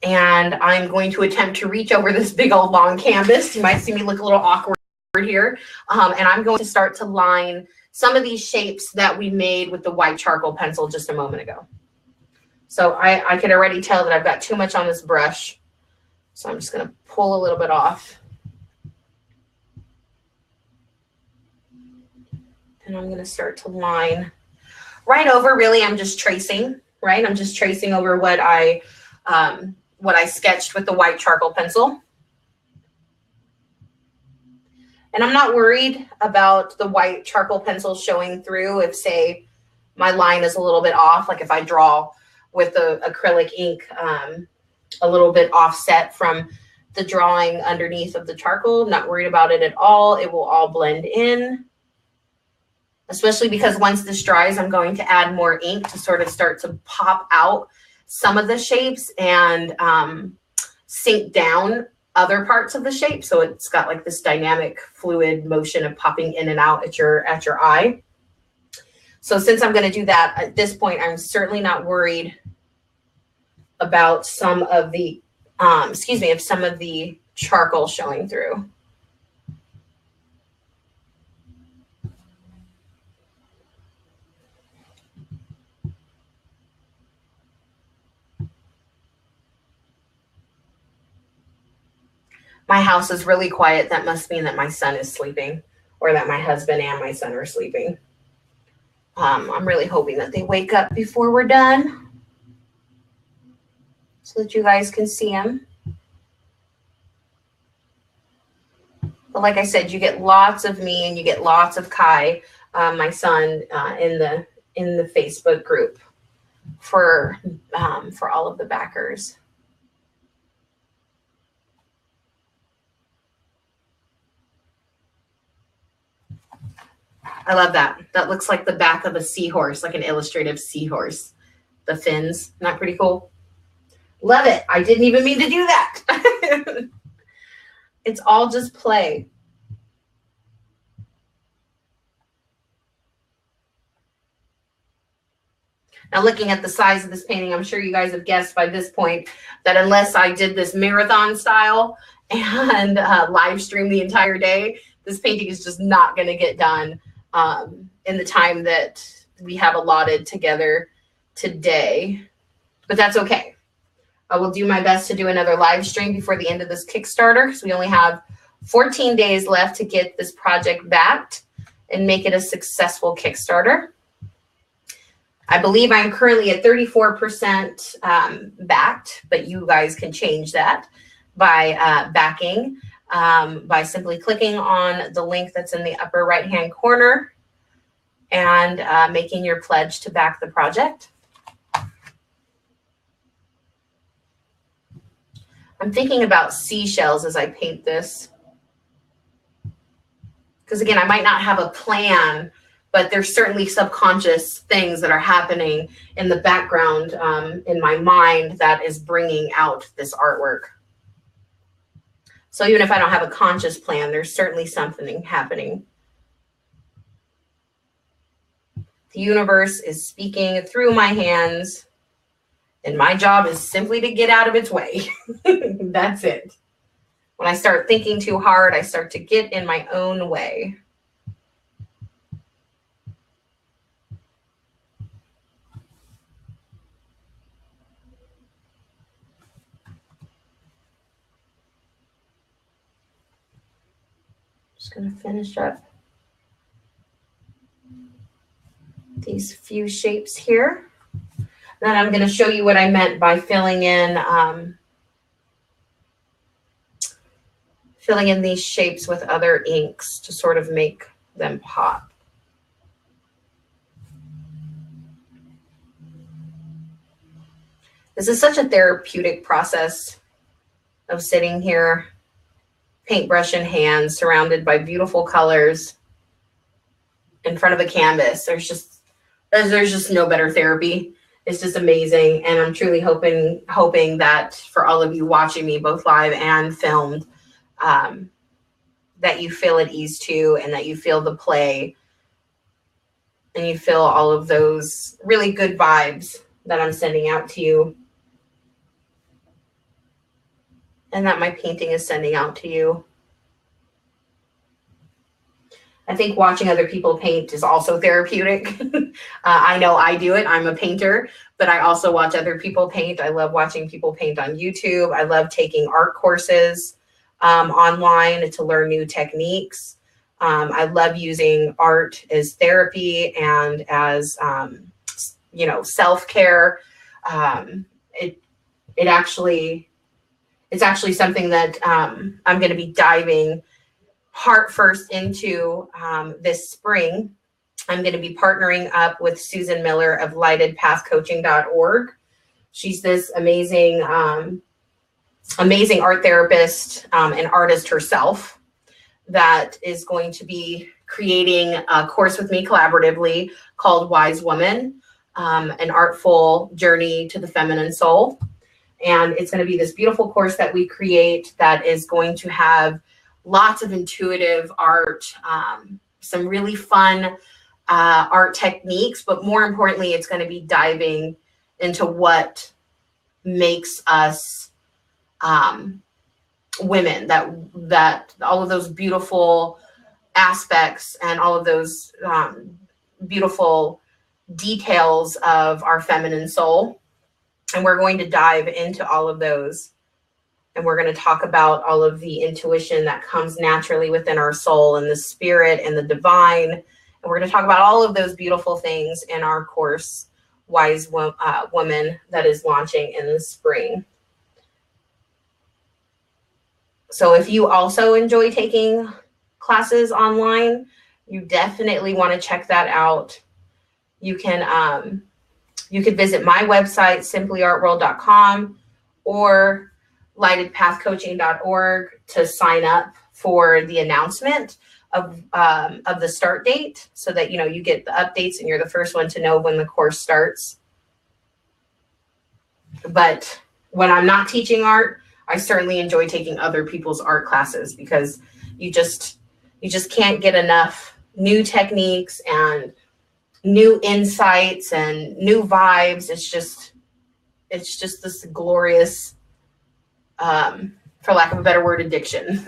[SPEAKER 1] and I'm going to attempt to reach over this big old long canvas. You might see me look a little awkward here. And I'm going to start to line some of these shapes that we made with the white charcoal pencil just a moment ago. So I can already tell that I've got too much on this brush. So I'm just going to pull a little bit off. And I'm going to start to line right over. Really, I'm just tracing, right? I'm just tracing over what I sketched with the white charcoal pencil. And I'm not worried about the white charcoal pencil showing through if, say, my line is a little bit off. Like if I draw with the acrylic ink a little bit offset from the drawing underneath of the charcoal, I'm not worried about it at all. It will all blend in. Especially because once this dries, I'm going to add more ink to sort of start to pop out some of the shapes and sink down other parts of the shape. So it's got like this dynamic fluid motion of popping in and out at your eye. So since I'm going to do that at this point, I'm certainly not worried about some of the, some of the charcoal showing through. My house is really quiet. That must mean that my son is sleeping, or that my husband and my son are sleeping. I'm really hoping that they wake up before we're done so that you guys can see them. But like I said, you get lots of me and you get lots of Kai, my son, in the Facebook group for all of the backers. I love that. That looks like the back of a seahorse, like an illustrative seahorse. The fins, isn't that pretty cool? Love it. I didn't even mean to do that. It's all just play. Now, looking at the size of this painting, I'm sure you guys have guessed by this point that unless I did this marathon style and live stream the entire day, this painting is just not going to get done in the time that we have allotted together today. But that's okay. I will do my best to do another live stream before the end of this Kickstarter, because we only have 14 days left to get this project backed and make it a successful Kickstarter. I believe I'm currently at 34% backed, but you guys can change that by backing by simply clicking on the link that's in the upper right-hand corner and making your pledge to back the project. I'm thinking about seashells as I paint this. Because again, I might not have a plan, but there's certainly subconscious things that are happening in the background in my mind that is bringing out this artwork. So even if I don't have a conscious plan, there's certainly something happening. The universe is speaking through my hands, and my job is simply to get out of its way. That's it. When I start thinking too hard, I start to get in my own way. Just going to finish up these few shapes here. Then I'm going to show you what I meant by filling in these shapes with other inks to sort of make them pop. This is such a therapeutic process of sitting here, paintbrush in hand, surrounded by beautiful colors in front of a canvas. There's just no better therapy. It's just amazing. And I'm truly hoping that for all of you watching me, both live and filmed, that you feel at ease too, and that you feel the play and you feel all of those really good vibes that I'm sending out to you and that my painting is sending out to you. I think watching other people paint is also therapeutic. I know I do it. I'm a painter, but I also watch other people paint. I love watching people paint on YouTube. I love taking art courses online to learn new techniques. I love using art as therapy and as, self-care. It's actually something that I'm going to be diving heart first into this spring. I'm going to be partnering up with Susan Miller of lightedpathcoaching.org. She's this amazing art therapist and artist herself that is going to be creating a course with me collaboratively called Wise Woman, an artful journey to the feminine soul. And it's going to be this beautiful course that we create that is going to have lots of intuitive art, some really fun art techniques, but more importantly, it's going to be diving into what makes us women, that all of those beautiful aspects and all of those beautiful details of our feminine soul. And we're going to dive into all of those. And we're going to talk about all of the intuition that comes naturally within our soul and the spirit and the divine. And we're going to talk about all of those beautiful things in our course, Wise Woman, that is launching in the spring. So if you also enjoy taking classes online. You definitely want to check that out. You can visit my website, simplyartworld.com, or lightedpathcoaching.org to sign up for the announcement of the start date, so that you get the updates and you're the first one to know when the course starts. But when I'm not teaching art, I certainly enjoy taking other people's art classes, because you just can't get enough new techniques and new insights and new vibes. It's just this glorious, for lack of a better word, addiction.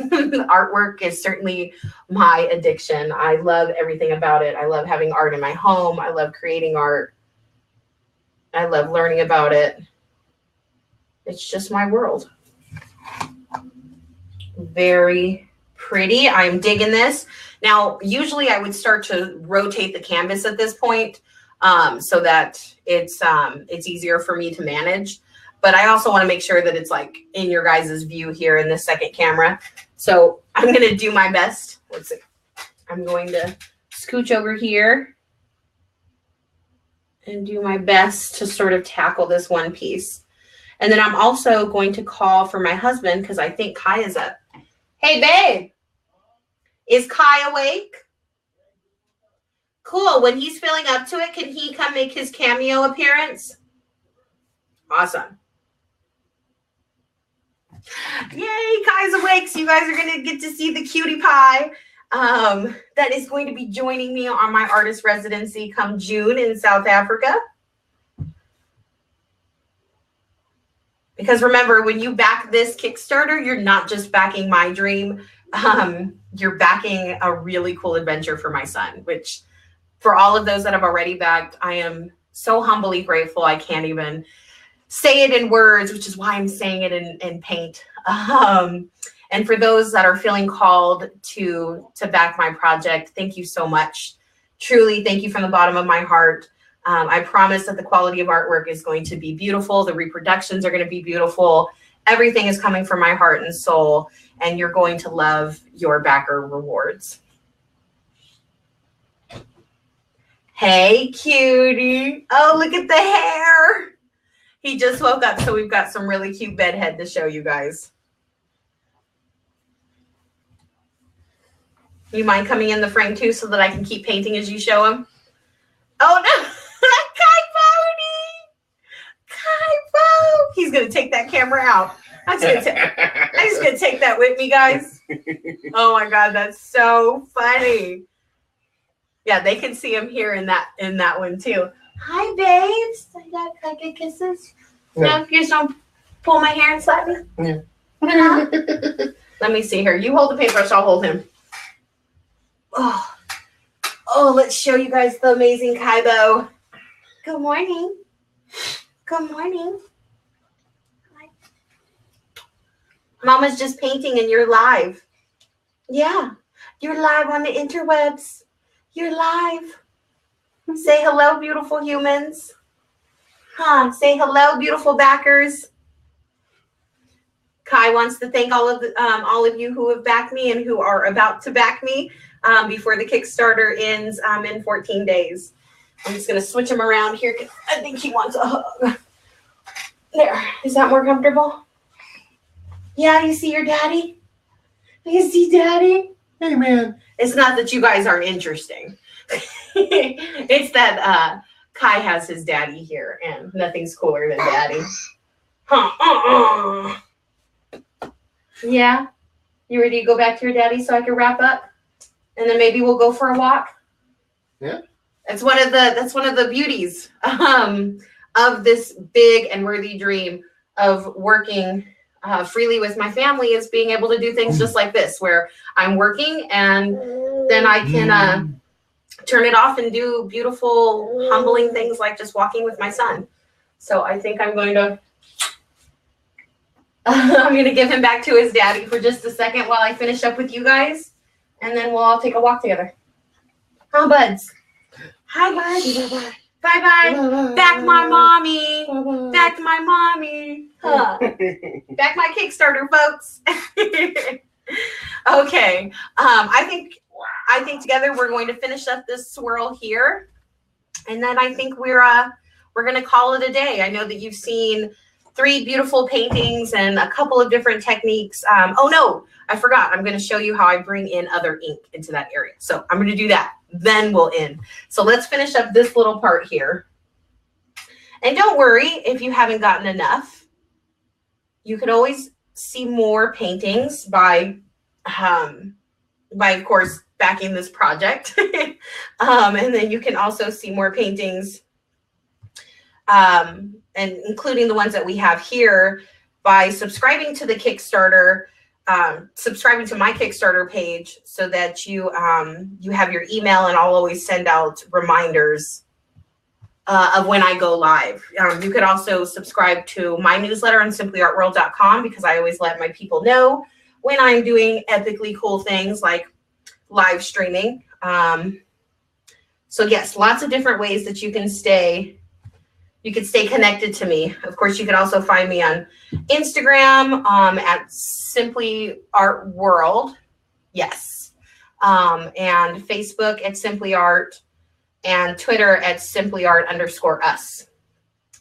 [SPEAKER 1] Artwork is certainly my addiction. I love everything about it. I love having art in my home. I love creating art. I love learning about it. It's just my world. Very pretty. I'm digging this. Now, usually I would start to rotate the canvas at this point, so that it's easier for me to manage. But I also want to make sure that it's like in your guys' view here in the second camera. So I'm going to do my best. Let's see. I'm going to scooch over here and do my best to sort of tackle this one piece. And then I'm also going to call for my husband, because I think Kai is up. Hey, babe. Is Kai awake? Cool. When he's feeling up to it, can he come make his cameo appearance? Awesome. Yay, Kai's awake. So you guys are going to get to see the cutie pie that is going to be joining me on my artist residency come June in South Africa. Because remember, when you back this Kickstarter, you're not just backing my dream. You're backing a really cool adventure for my son, which for all of those that have already backed, I am so humbly grateful. I can't even say it in words, which is why I'm saying it in paint. And for those that are feeling called to back my project, thank you so much. Truly, thank you from the bottom of my heart. I promise that the quality of artwork is going to be beautiful. The reproductions are going to be beautiful. Everything is coming from my heart and soul, and you're going to love your backer rewards. Hey, cutie. Oh, look at the hair. He just woke up, so we've got some really cute bedhead to show you guys. You mind coming in the frame too, so that I can keep painting as you show him? Oh, no. He's going to take that camera out. I'm just going to take that with me, guys. Oh, my God. That's so funny. Yeah, they can see him here in that one, too. Hi, babes. Can I get kisses? No, you just don't pull my hair and slap me? Yeah. Let me see here. You hold the paintbrush. I'll hold him. Oh, let's show you guys the amazing Kaibo. Good morning. Good morning. Mama's just painting and you're live. Yeah, you're live on the interwebs. You're live. Say hello, beautiful humans. Say hello, beautiful backers. Kai wants to thank all of you who have backed me and who are about to back me before the Kickstarter ends in 14 days. I'm just going to switch him around here because I think he wants a hug. There. Is that more comfortable? Yeah, you see your daddy? You see daddy? Hey, man. It's not that you guys aren't interesting. It's that Kai has his daddy here, and nothing's cooler than daddy. Yeah? You ready to go back to your daddy so I can wrap up? And then maybe we'll go for a walk? Yeah. That's one of the beauties of this big and worthy dream of working freely with my family, is being able to do things just like this, where I'm working and then I can turn it off and do beautiful, humbling things like just walking with my son. So I think I'm going to give him back to his daddy for just a second while I finish up with you guys, and then we'll all take a walk together. Huh, buds? Hi, buds. Bye-bye. Bye-bye. Back my mommy. Bye-bye. Back my mommy. Huh. Back my Kickstarter, folks. Okay. I think together we're going to finish up this swirl here, and then I think we're going to call it a day. I know that you've seen 3 beautiful paintings and a couple of different techniques. Oh no, I forgot. I'm going to show you how I bring in other ink into that area. So I'm going to do that. Then we'll end. So let's finish up this little part here. And don't worry if you haven't gotten enough. You could always see more paintings by of course, backing this project. And then you can also see more paintings, and including the ones that we have here, by subscribing to the Kickstarter, subscribing to my Kickstarter page, so that you have your email, and I'll always send out reminders of when I go live. You could also subscribe to my newsletter on simplyartworld.com, because I always let my people know when I'm doing epically cool things like live streaming. So yes, lots of different ways that you can stay connected to me. Of course, you can also find me on Instagram at Simply Art World. Yes. And Facebook at Simply Art, and Twitter at simplyart_us.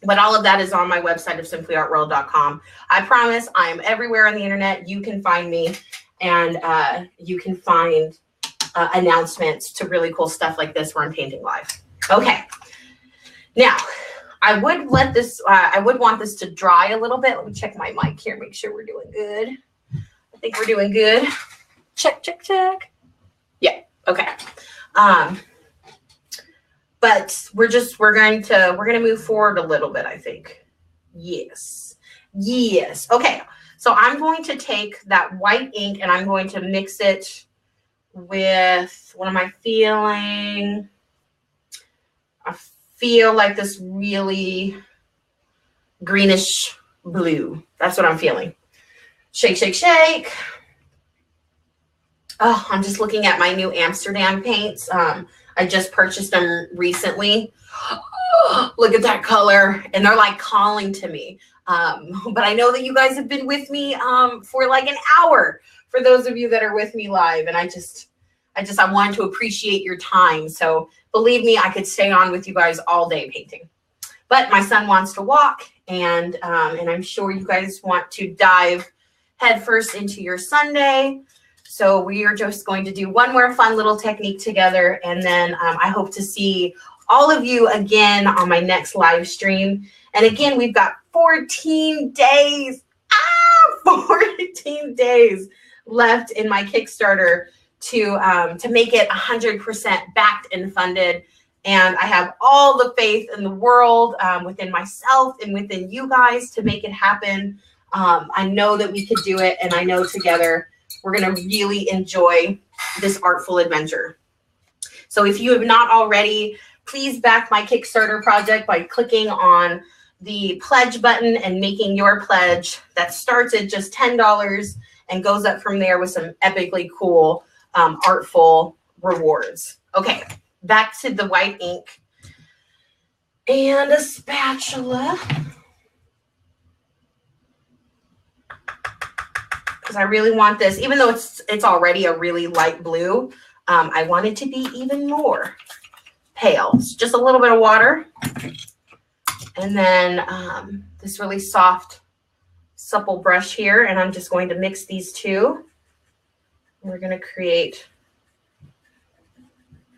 [SPEAKER 1] But all of that is on my website of simplyartworld.com. I promise I am everywhere on the internet. You can find me, and you can find announcements to really cool stuff like this where I'm painting live. Okay. Now, I would let this, I would want this to dry a little bit. Let me check my mic here, make sure we're doing good. I think we're doing good. Check, check, check. Yeah, okay. But we're going to move forward a little bit, I think. Yes. Yes. Okay. So I'm going to take that white ink and I'm going to mix it with, what am I feeling? I feel like this really greenish blue. That's what I'm feeling. Shake, shake, shake. Oh, I'm just looking at my new Amsterdam paints. I just purchased them recently. Look at that color. And they're like calling to me. But I know that you guys have been with me for like an hour, for those of you that are with me live. And I wanted to appreciate your time. So believe me, I could stay on with you guys all day painting. But my son wants to walk, and I'm sure you guys want to dive headfirst into your Sunday. So we are just going to do one more fun little technique together. And then I hope to see all of you again on my next live stream. And again, we've got 14 days, 14 days left in my Kickstarter to make it 100% backed and funded. And I have all the faith in the world within myself and within you guys to make it happen. I know that we could do it, and I know together we're going to really enjoy this artful adventure. So if you have not already, please back my Kickstarter project by clicking on the pledge button and making your pledge. That starts at just $10 and goes up from there with some epically cool artful rewards. Okay, back to the white ink and a spatula, because I really want this, even though it's already a really light blue, I want it to be even more pale. So just a little bit of water, and then this really soft, supple brush here, and I'm just going to mix these two. We're going to create,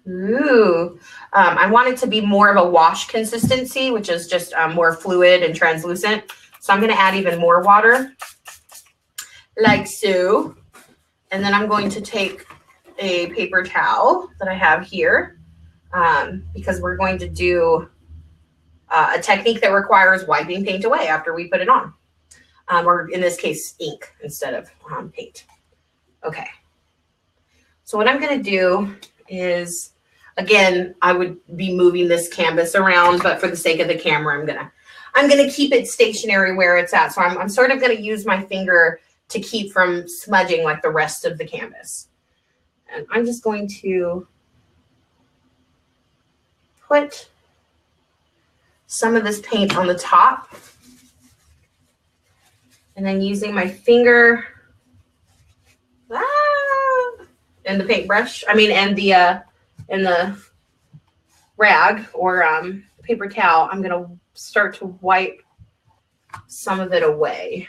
[SPEAKER 1] I want it to be more of a wash consistency, which is just more fluid and translucent. So I'm going to add even more water, like so. And then I'm going to take a paper towel that I have here, because we're going to do a technique that requires wiping paint away after we put it on, or in this case, ink instead of paint. Okay. So what I'm going to do is, again, I would be moving this canvas around, but for the sake of the camera, I'm gonna keep it stationary where it's at. So I'm sort of going to use my finger to keep from smudging like the rest of the canvas. And I'm just going to put some of this paint on the top, and then using my finger, in the paintbrush. I mean, and in the rag or paper towel, I'm gonna start to wipe some of it away.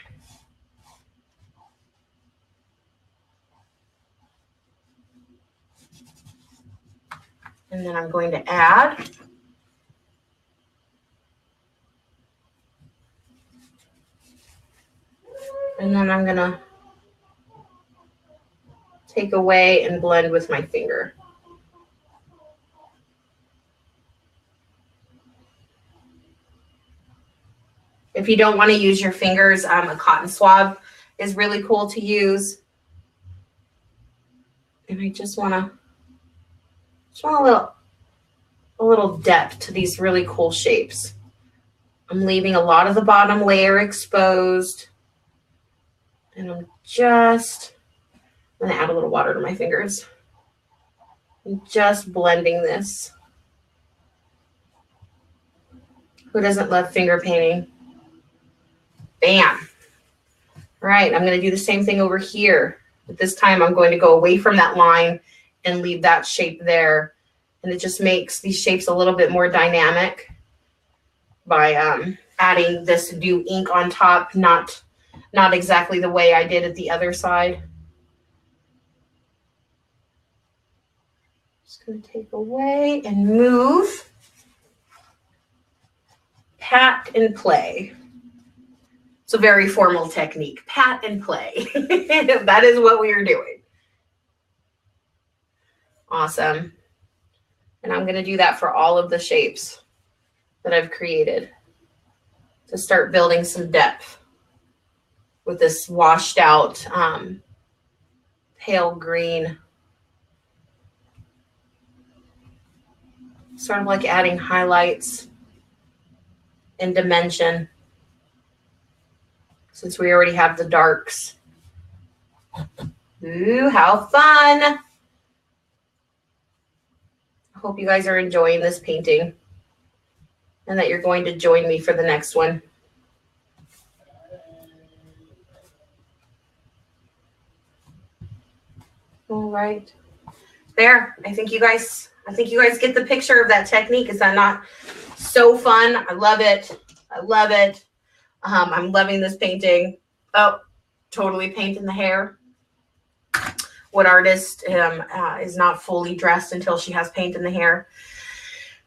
[SPEAKER 1] And then I'm going to add and then I'm gonna take away and blend with my finger. If you don't want to use your fingers, a cotton swab is really cool to use. And I just want a little depth to these really cool shapes. I'm leaving a lot of the bottom layer exposed. And I'm going to add a little water to my fingers. I'm just blending this. Who doesn't love finger painting? Bam. All right, I'm going to do the same thing over here. But this time I'm going to go away from that line and leave that shape there. And it just makes these shapes a little bit more dynamic by adding this new ink on top, not exactly the way I did at the other side. Just going to take away and move. Pat and play. It's a very formal technique. Pat and play. That is what we are doing. Awesome. And I'm going to do that for all of the shapes that I've created to start building some depth with this washed out pale green. Sort of like adding highlights and dimension, since we already have the darks. Ooh, how fun. I hope you guys are enjoying this painting and that you're going to join me for the next one. All right. There. I think you guys get the picture of that technique. Is that not so fun? I love it. I love it. I'm loving this painting. Oh, totally painting the hair. What artist is not fully dressed until she has paint in the hair?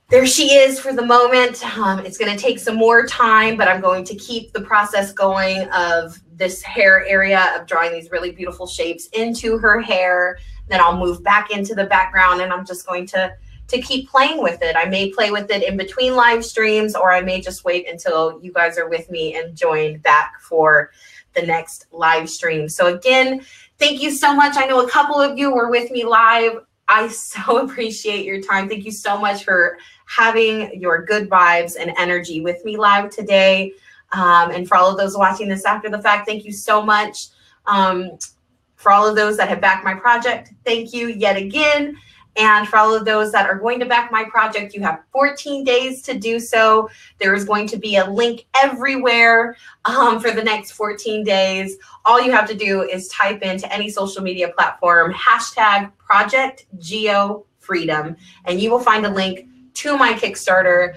[SPEAKER 1] There she is for the moment. It's going to take some more time, but I'm going to keep the process going of this hair area of drawing these really beautiful shapes into her hair. Then I'll move back into the background and I'm just going to keep playing with it. I may play with it in between live streams, or I may just wait until you guys are with me and join back for the next live stream. So again, thank you so much. I know a couple of you were with me live. I so appreciate your time. Thank you so much for having your good vibes and energy with me live today. And for all of those watching this after the fact, thank you so much. For all of those that have backed my project, thank you yet again. And for all of those that are going to back my project, you have 14 days to do so. There is going to be a link everywhere for the next 14 days. All you have to do is type into any social media platform, #ProjectGeoFreedom, and you will find a link to my Kickstarter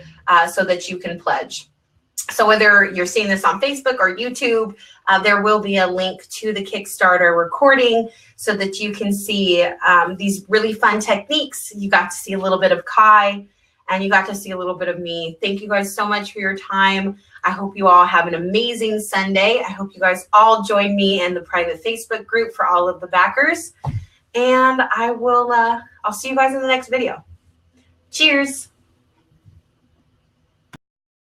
[SPEAKER 1] so that you can pledge. So whether you're seeing this on Facebook or YouTube, there will be a link to the Kickstarter recording so that you can see these really fun techniques. You got to see a little bit of Kai and you got to see a little bit of me. Thank you guys so much for your time. I hope you all have an amazing Sunday. I hope you guys all join me in the private Facebook group for all of the backers. And I'll see you guys in the next video. Cheers.